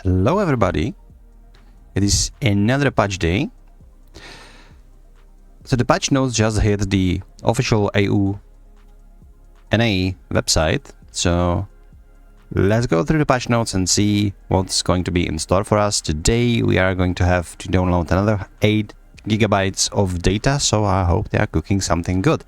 Hello everybody, it is another patch day. So the patch notes just hit the official AU NA website, so let's go through the patch notes and see what's going to be in store for us. Today we are going to have to download another 8 gigabytes of data, so I hope they are cooking something good.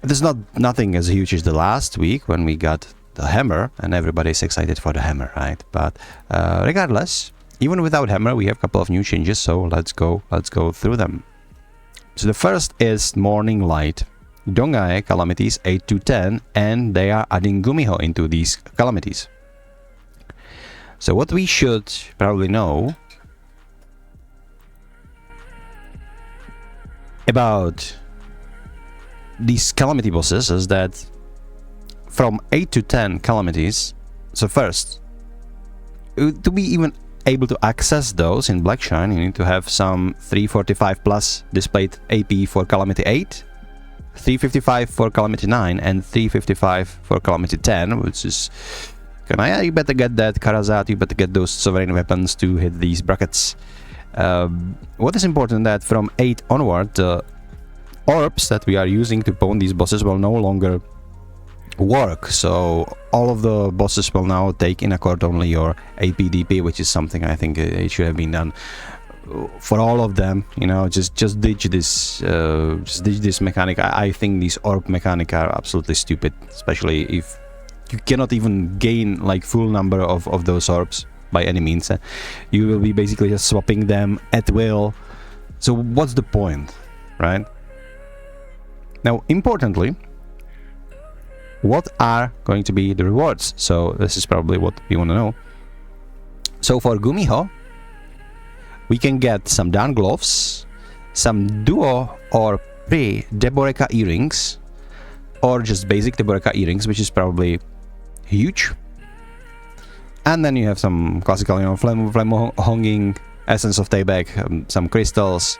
There's nothing as huge as the last week when we got the hammer, and everybody's excited for the hammer, right? But regardless, even without hammer, we have a couple of new changes, so let's go through them. So the first is Morning Light. Dongae calamities 8 to 10, and they are adding Gumiho into these calamities. So what we should probably know about these calamity bosses is that from 8 to 10 calamities, so first, to be even able to access those in Black Shrine, you need to have some 345 plus displayed AP for Calamity 8, 355 for Calamity 9, and 355 for Calamity 10, which is... you better get that Karazat, you better get those sovereign weapons to hit these brackets. What is important that from 8 onward, the orbs that we are using to pawn these bosses will no longer work, so all of the bosses will now take in accord only your APDP, which is something I think it should have been done for all of them. You know, just ditch this mechanic. I think these orb mechanic are absolutely stupid, especially if you cannot even gain like full number of those orbs by any means. You will be basically just swapping them at will, so what's the point, right? Now, importantly, what are going to be the rewards? So this is probably what we want to know. So for Gumiho, we can get some down gloves, some duo or pre Deboreka earrings, or just basic Deboreka earrings, which is probably huge. And then you have some classical, you know, flame honging, essence of Tayback, some crystals,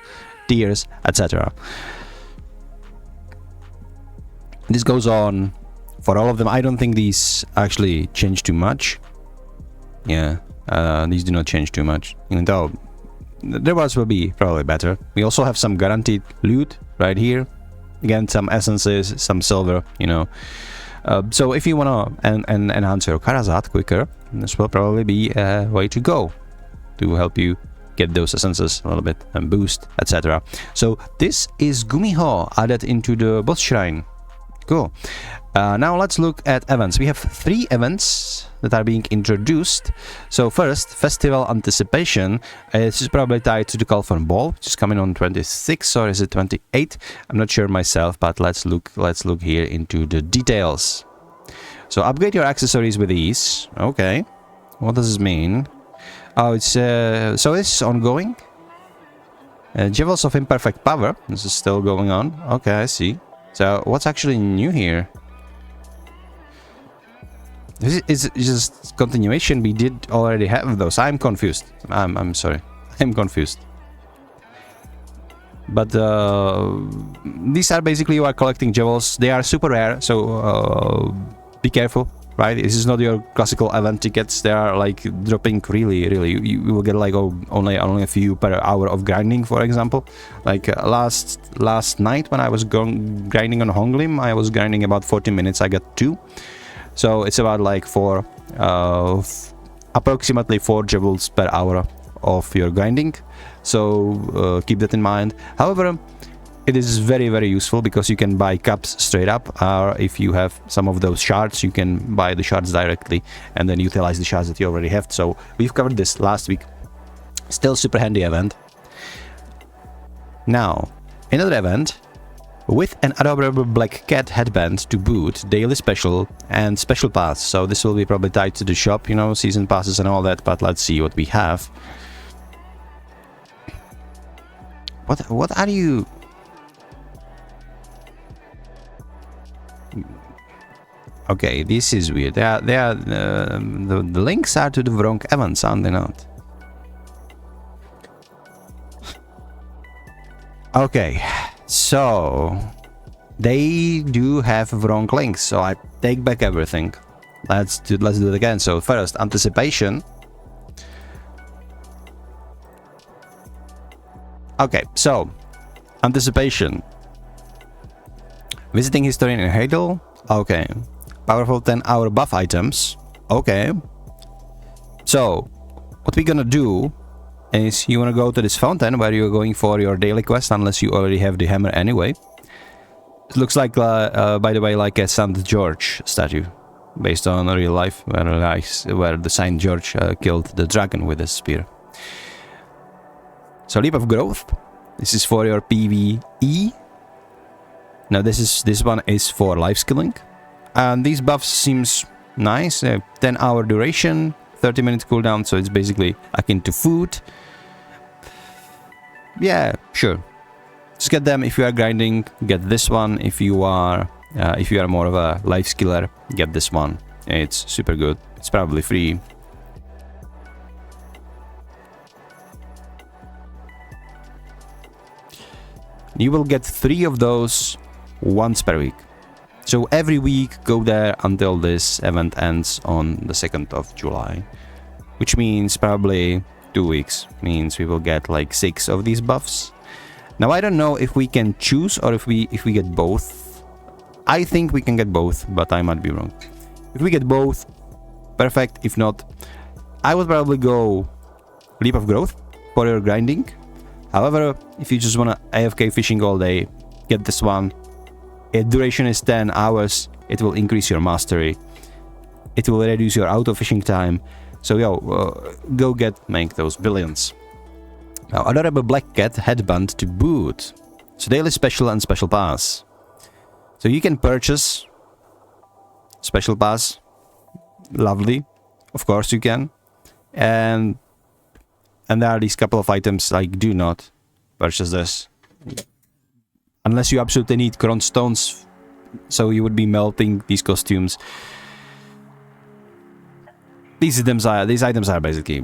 tears, etc. This goes on for all of them. I don't think these actually change too much. Yeah, these do not change too much, even though the rewards will be probably better. We also have some guaranteed loot right here. Again, some essences, some silver, you know. So if you want to enhance your Karazat quicker, this will probably be a way to go to help you get those essences a little bit and boost, etc. So this is Gumiho added into the boss shrine. Cool. Now let's look at events. We have 3 events that are being introduced. So first, Festival Anticipation. This is probably tied to the Heidel Ball, which is coming on 26, or is it 28? I'm not sure myself, but let's look here into the details. So upgrade your accessories with these. Okay. What does this mean? Oh, it's so it's ongoing. Jewels of Imperfect Power. This is still going on. Okay, I see. So what's actually new here? This is just continuation. We did already have those. I'm confused. I'm sorry. I'm confused. But these are basically, you are collecting jewels. They are super rare, so be careful, right? This is not your classical event tickets. They are like dropping really. You will get like only a few per hour of grinding, for example. Like last night when I was grinding on Honglim, I was grinding about 40 minutes. I got 2. So it's about like approximately 4 jewels per hour of your grinding. So keep that in mind. However, it is very useful because you can buy cups straight up, or if you have some of those shards, you can buy the shards directly and then utilize the shards that you already have. So we've covered this last week. Still super handy event. Now, another event with an adorable black cat headband to boot, daily special and special pass. So this will be probably tied to the shop, you know, season passes and all that, but let's see what we have. What are you... Okay, this is weird. The links are to the wrong events, aren't they not? Okay, so they do have wrong links, so I take back everything. Let's do it again. So first, Anticipation. Okay, so anticipation. Visiting historian in Heidel. Okay. Powerful 10-hour buff items. Okay. So, what we're gonna do is you wanna go to this fountain where you're going for your daily quest, unless you already have the hammer anyway. It looks like, by the way, like a St. George statue, based on real life, where the Saint George killed the dragon with a spear. So, Leap of Growth. This is for your PvE. Now, this one is for life skilling. And these buffs seems nice. 10-hour duration, 30-minute cooldown, so it's basically akin to food. Yeah, sure. Just get them if you are grinding. Get this one if you are more of a life skiller. Get this one. It's super good. It's probably free. You will get 3 of those once per week. So every week, go there until this event ends on the 2nd of July. Which means probably 2 weeks. Means we will get like 6 of these buffs. Now I don't know if we can choose or if we get both. I think we can get both, but I might be wrong. If we get both, perfect. If not, I would probably go Leap of Growth for your grinding. However, if you just wanna AFK fishing all day, get this one. Its duration is 10 hours. It will increase your mastery. It will reduce your auto fishing time. So go make those billions. Now, Adorable Black Cat Headband to boot. So daily special and special pass. So you can purchase special pass. Lovely. Of course you can. And there are these couple of items, like do not purchase this. Unless you absolutely need Cron Stones, so you would be melting these costumes. These items are basically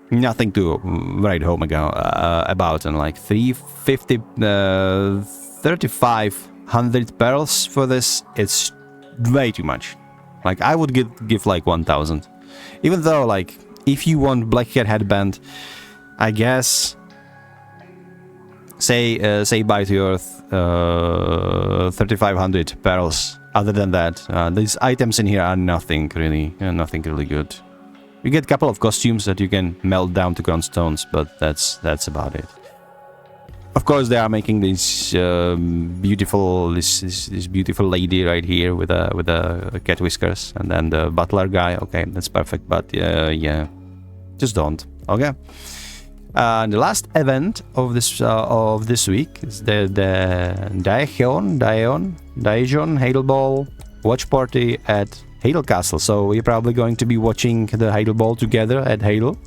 nothing to write home about, and like 3,500 pearls for this, it's way too much. Like I would give like 1,000. Even though, like, if you want Black Cat Headband, I guess say buy to your 3,500 pearls. Other than that, these items in here are nothing really good. You get a couple of costumes that you can melt down to Cron Stones, but that's about it. Of course, they are making this beautiful lady right here with a cat whiskers, and then the butler guy. Okay, that's perfect, but yeah, just don't. Okay. The last event of this week is the Daejeon Heidel Ball watch party at Heidel Castle. So we're probably going to be watching the Heidel Ball together at Heidel.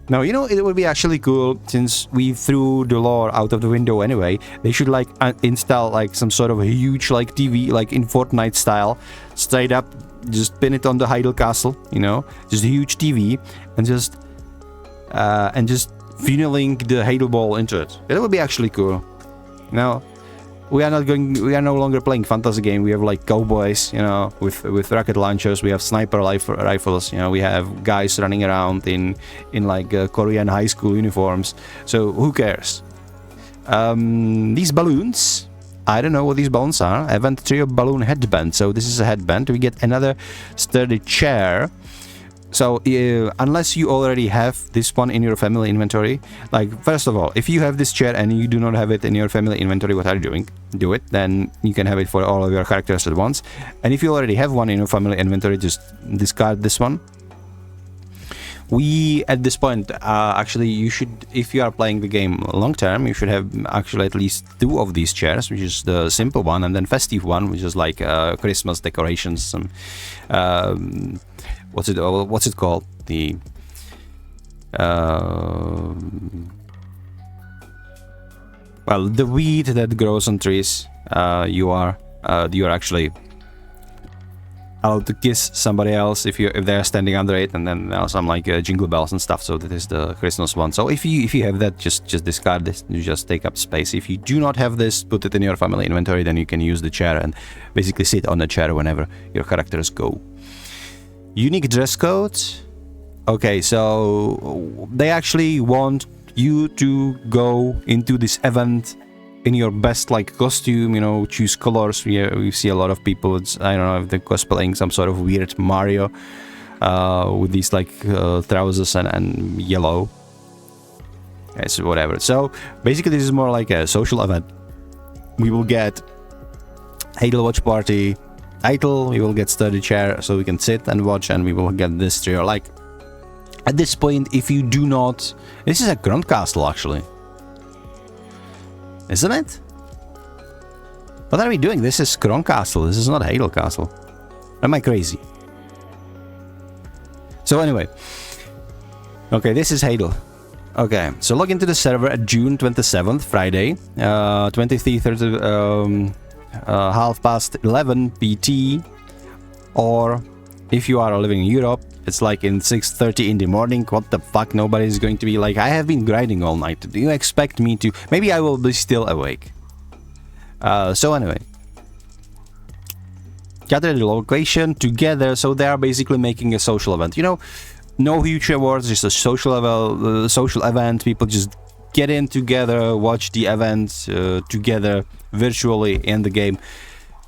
Now, you know, it would be actually cool, since we threw the lore out of the window anyway. They should like install like some sort of a huge like TV, like in Fortnite style, straight up, just pin it on the Heidel Castle, you know, just a huge TV, and just funneling the Heidel Ball into it. That would be actually cool. Now, we are no longer playing fantasy game. We have like cowboys, you know, with rocket launchers. We have sniper rifles. You know, we have guys running around in like Korean high school uniforms. So who cares? These balloons. I don't know what these balloons are. Event trio balloon headband. So this is a headband. We get another sturdy chair. So, unless you already have this one in your family inventory, like, first of all, if you have this chair and you do not have it in your family inventory, what are you doing? Do it, then you can have it for all of your characters at once. And if you already have one in your family inventory, just discard this one. At this point, actually, you should, if you are playing the game long term, you should have actually at least 2 of these chairs, which is the simple one, and then festive one, which is like Christmas decorations, some... what's it called? The well, the weed that grows on trees. You are actually allowed to kiss somebody else if they are standing under it, and then some like jingle bells and stuff. So that is the Christmas one. So if you have that, just discard this. You just take up space. If you do not have this, put it in your family inventory. Then you can use the chair and basically sit on the chair whenever your characters go. Unique dress code. Okay, so they actually want you to go into this event in your best like costume, you know, choose colors. We see a lot of people, I don't know if they're cosplaying some sort of weird Mario with these like trousers and yellow. Yes, whatever. So basically this is more like a social event. We will get Heidel watch party title, we will get study chair so we can sit and watch, and we will get this trio. Like at this point, if you do not, this is a Grand Castle actually, isn't it? What are we doing? This is Grand Castle, this is not Heidel Castle. Am I crazy? So anyway, okay, this is Heidel. Okay, so log into the server at June 27th, Friday, 23:30, 11:30 PT, or if you are living in Europe, it's like in 6:30 in the morning. What the fuck? Nobody's going to be like, I have been grinding all night. Do you expect me to? Maybe I will be still awake. So anyway, gather the location together. So they are basically making a social event. You know, no huge rewards, just a social level, social event. People just get in together, watch the event together virtually in the game.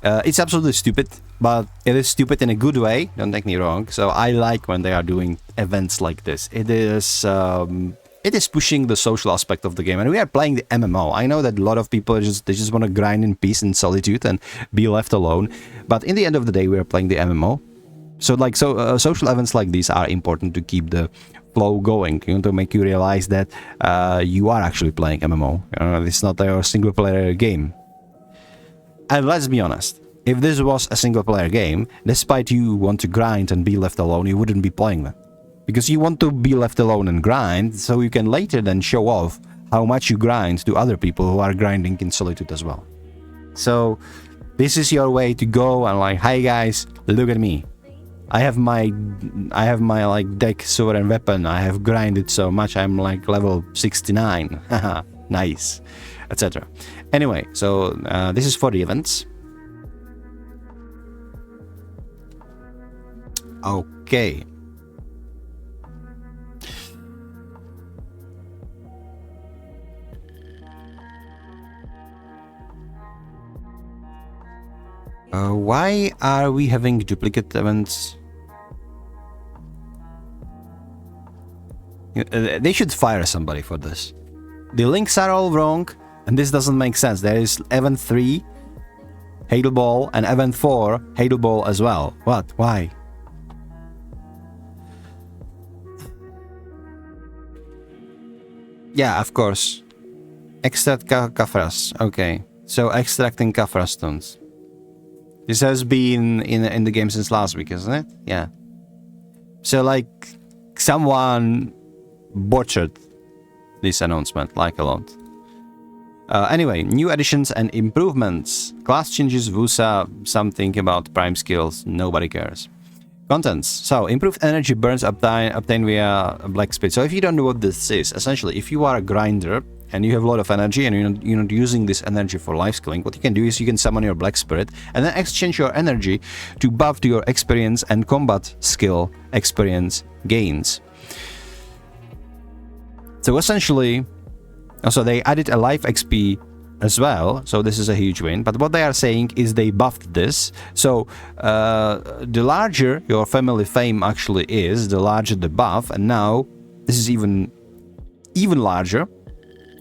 It's absolutely stupid, but it is stupid in a good way, don't take me wrong. So I like when they are doing events like this. It is pushing the social aspect of the game, and we are playing the MMO. I know that a lot of people just want to grind in peace and solitude and be left alone, but in the end of the day we are playing the MMO. So like social events like these are important to keep the flow going, you know, to make you realize that you are actually playing MMO. It's not a single player game. And let's be honest, if this was a single player game, despite you want to grind and be left alone, you wouldn't be playing that. Because you want to be left alone and grind, so you can later then show off how much you grind to other people who are grinding in solitude as well. So this is your way to go and like, hi guys, look at me. I have my like deck sovereign weapon. I have grinded so much. I'm like level 69. Haha, nice, etc. Anyway, so this is for the events. Okay. Why are we having duplicate events? They should fire somebody for this. The links are all wrong, and this doesn't make sense. There is event 3, Heidel Ball, and event 4, Heidel Ball as well. What? Why? Yeah, of course. Extract Kafras. Okay, so extracting Kafra stones. This has been in the game since last week, isn't it? Yeah. So like someone butchered this announcement like a lot. Anyway, new additions and improvements. Class changes, Vusa, something about prime skills, nobody cares. Contents. So, improved energy burns obtained via Black Spit. So if you don't know what this is, essentially, if you are a grinder and you have a lot of energy and you're not using this energy for life skilling, what you can do is you can summon your Black Spirit and then exchange your energy to buff to your experience and combat skill experience gains. So essentially, also they added a life XP as well, so this is a huge win. But what they are saying is they buffed this. So the larger your family fame actually is, the larger the buff, and now this is even larger.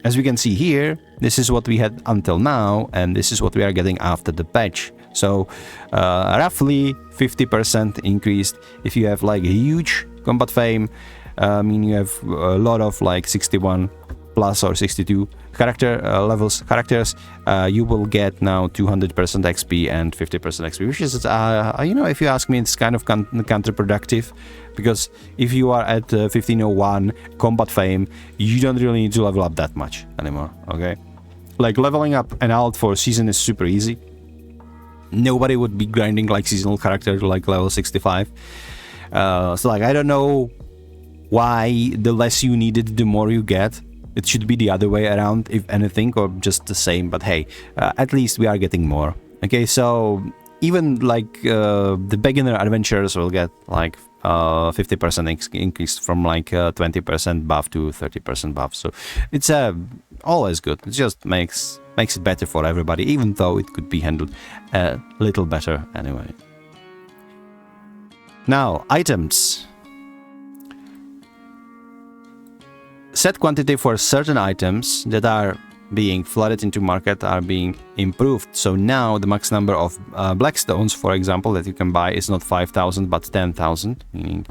As we can see here, this is what we had until now, and this is what we are getting after the patch. So roughly 50% increased. If you have like a huge combat fame, I mean you have a lot of like 61 plus or 62 characters, you will get now 200% XP and 50% XP, which is, you know, if you ask me, it's kind of counterproductive, because if you are at 1501 combat fame, you don't really need to level up that much anymore, okay? Like leveling up an alt for season is super easy. Nobody would be grinding like seasonal character to like level 65. So like, I don't know why the less you needed, the more you get. It should be the other way around, if anything, or just the same, but hey, at least we are getting more. Okay, so even like the beginner adventurers will get like 50% increase from like 20% buff to 30% buff. So it's always good. It just makes it better for everybody, even though it could be handled a little better anyway. Now, items. Set quantity for certain items that are being flooded into market are being improved. So now the max number of black stones, for example, that you can buy is not 5,000 but 10,000, meaning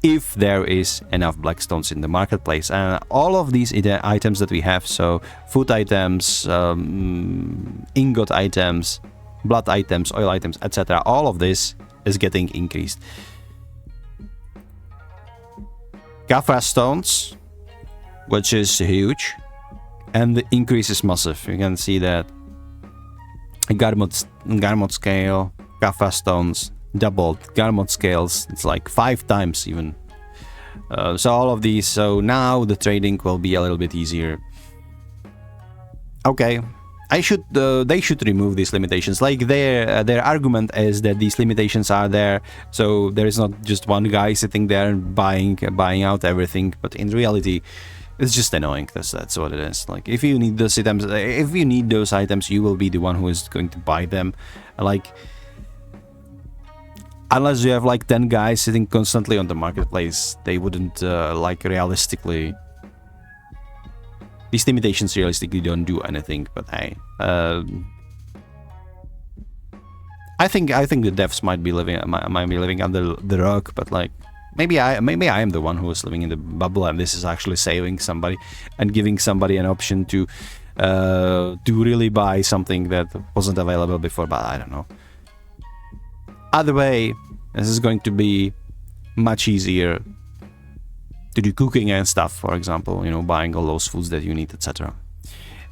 if there is enough black stones in the marketplace. And all of these items that we have, so food items, ingot items, blood items, oil items, etc., all of this is getting increased. Kafra stones, which is huge, and the increase is massive. You can see that Garmot scale, Kafra stones doubled, Garmot scales, it's like 5 times even. So all of these, so now the trading will be a little bit easier. Okay, they should remove these limitations. Like their argument is that these limitations are there, so there is not just one guy sitting there and buying out everything. But in reality, it's just annoying. That's what it is. Like if you need those items, you will be the one who is going to buy them. Like unless you have like 10 guys sitting constantly on the marketplace, they wouldn't like realistically. These limitations realistically don't do anything. But hey, I think the devs might be living under the rock. But like maybe I am the one who is living in the bubble, and this is actually saving somebody and giving somebody an option to really buy something that wasn't available before. But I don't know. Either way, this is going to be much easier to do cooking and stuff, for example, you know, buying all those foods that you need, etc.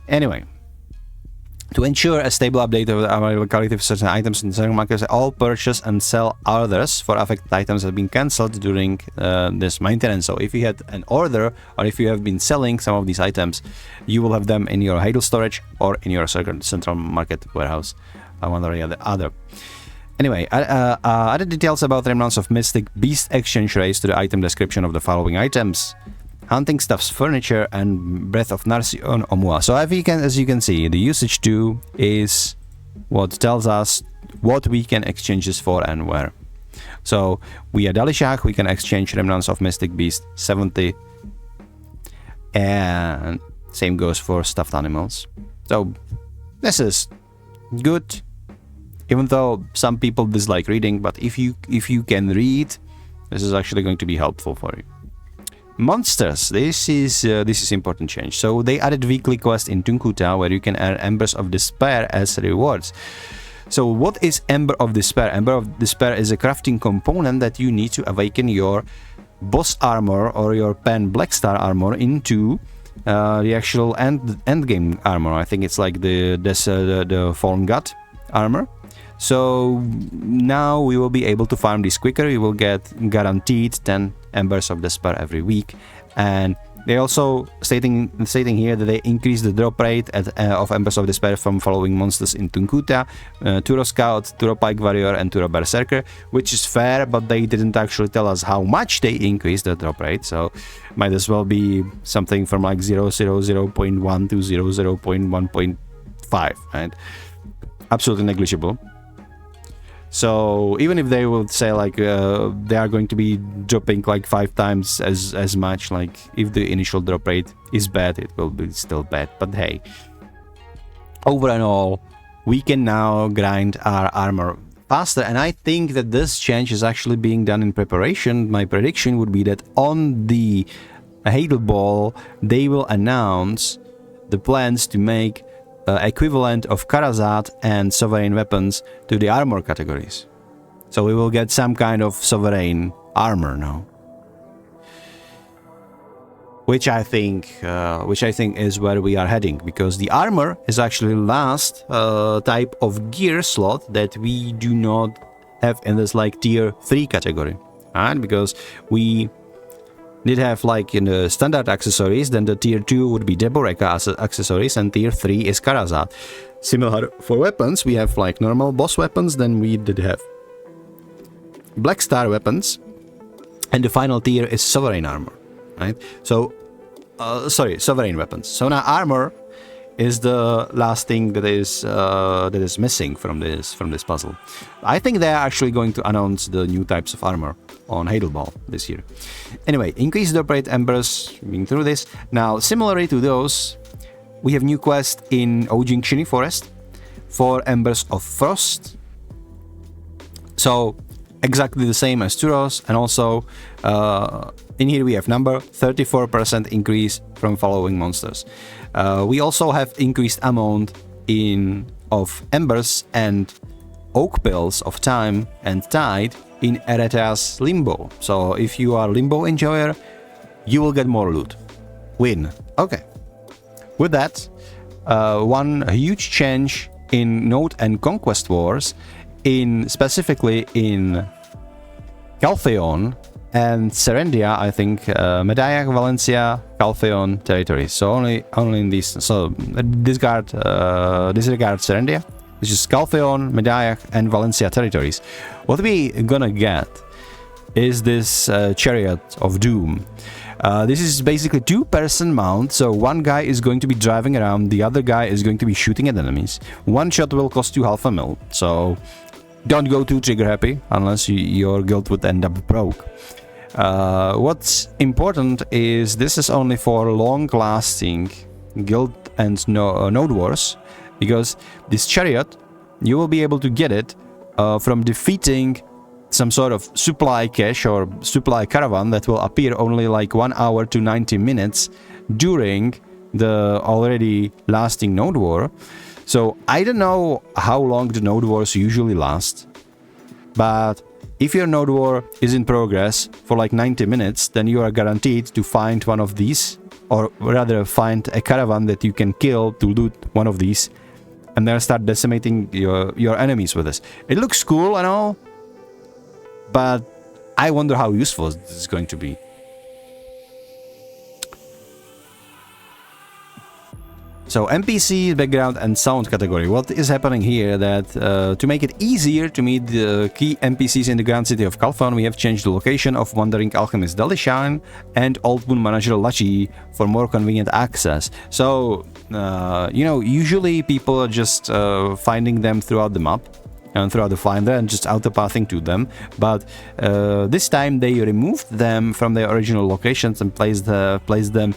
Anyway, to ensure a stable update of the availability of certain items in certain markets, all purchase and sell orders for affected items have been cancelled during this maintenance. So if you had an order, or if you have been selling some of these items, you will have them in your Heidel storage or in your central market warehouse, one or the other. Anyway, other details about remnants of Mystic Beast exchange rates to the item description of the following items: hunting stuffs, furniture, and breath of Narsi on Omua. So as you can see, the usage 2 is what tells us what we can exchange this for and where. So we are Dalishak, we can exchange remnants of Mystic Beast 70, and same goes for stuffed animals. So this is good. Even though some people dislike reading, but if you can read, this is actually going to be helpful for you. Monsters, this is important change. So they added weekly quest in Tunkuta where you can earn Embers of Despair as rewards. So what is Ember of Despair? Ember of Despair is a crafting component that you need to awaken your boss armor or your Pen Black Star armor into the actual end game armor. I think it's like the Fallen God armor. So now we will be able to farm this quicker. We will get guaranteed 10 Embers of Despair every week. And they also stating here that they increase the drop rate of Embers of Despair from following monsters in Tunkuta: Turo Scout, Turo Pike Warrior, and Turo Berserker, which is fair, but they didn't actually tell us how much they increased the drop rate. So might as well be something from like 0.1 to 0.1.5, right? Absolutely negligible. So even if they would say like they are going to be dropping like 5 times as much, like if the initial drop rate is bad, it will be still bad. But hey, overall, we can now grind our armor faster, and I think that this change is actually being done in preparation. My prediction would be that on the Heidel Ball, they will announce the plans to make equivalent of Karazat and Sovereign weapons to the armor categories. So we will get some kind of Sovereign armor now, which I think is where we are heading, because the armor is actually last type of gear slot that we do not have in this like tier 3 category, right? Because we did have like in the standard accessories, then the tier 2 would be Deboreka accessories, and tier 3 is Karazad. Similar for weapons, we have like normal boss weapons, then we did have Black Star weapons, and the final tier is Sovereign armor, right? So, Sovereign weapons. So now armor is the last thing that is missing from this puzzle. I think they are actually going to announce the new types of armor on Heidel Ball this year. Anyway, increase the operate embers, being through this. Now, similarly to those, we have new quest in Ojingshini Forest for Embers of Frost. So, exactly the same as Turos, and also in here we have number 34% increase from following monsters. We also have increased amount of embers and oak pills of time and tide in Ereta's Limbo. So if you are Limbo enjoyer, you will get more loot. Win. Okay. With that, one huge change in Node and Conquest Wars, specifically in Calpheon and Serendia, I think, Medayak, Valencia, Calpheon territories. So only in these. So disregard Serendia. This is Calpheon, Medayak, and Valencia territories. What we gonna get is this Chariot of Doom. This is basically two-person mount, so one guy is going to be driving around, the other guy is going to be shooting at enemies. One shot will cost you 500 mil, so don't go too trigger-happy, unless your guild would end up broke. What's important is this is only for long-lasting guild and node wars, because this Chariot, you will be able to get it from defeating some sort of supply cache or supply caravan that will appear only like 1 hour to 90 minutes during the already lasting node war. So I don't know how long the node wars usually last, but if your node war is in progress for like 90 minutes, then you are guaranteed to find one of these, or rather find a caravan that you can kill to loot one of these, and then start decimating your enemies with this. It looks cool and all, but I wonder how useful this is going to be. So NPC, background and sound category. What is happening here that to make it easier to meet the key NPCs in the Grand City of Calpheon, we have changed the location of Wandering Alchemist Delishan and Old Moon Manager Lachi for more convenient access. So, you know, usually people are just finding them throughout the map and throughout the finder and just auto-pathing to them, but this time they removed them from their original locations and placed them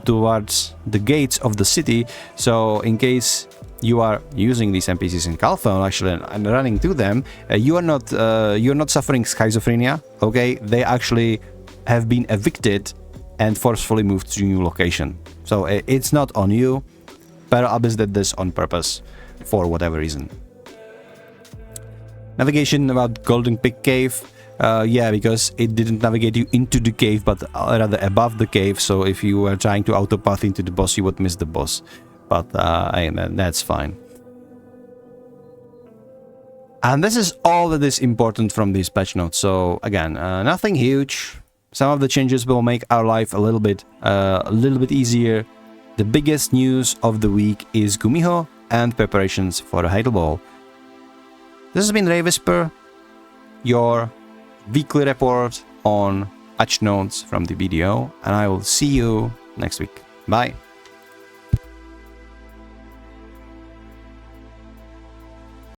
towards the gates of the city. So in case you are using these NPCs in Calpheon actually and running to them, you're not suffering schizophrenia. Okay, they actually have been evicted and forcefully moved to a new location. So it's not on you. Pero Abyss did this on purpose for whatever reason. Navigation about Golden Pig Cave. Yeah, because it didn't navigate you into the cave, but rather above the cave. So if you were trying to auto-path into the boss, you would miss the boss. But that's fine. And this is all that is important from these patch notes. So again, nothing huge. Some of the changes will make our life a little bit easier. The biggest news of the week is Gumiho and preparations for the Heidel Ball. This has been Ray Whisper, your weekly report on patch notes from the BDO, and I will see you next week. Bye.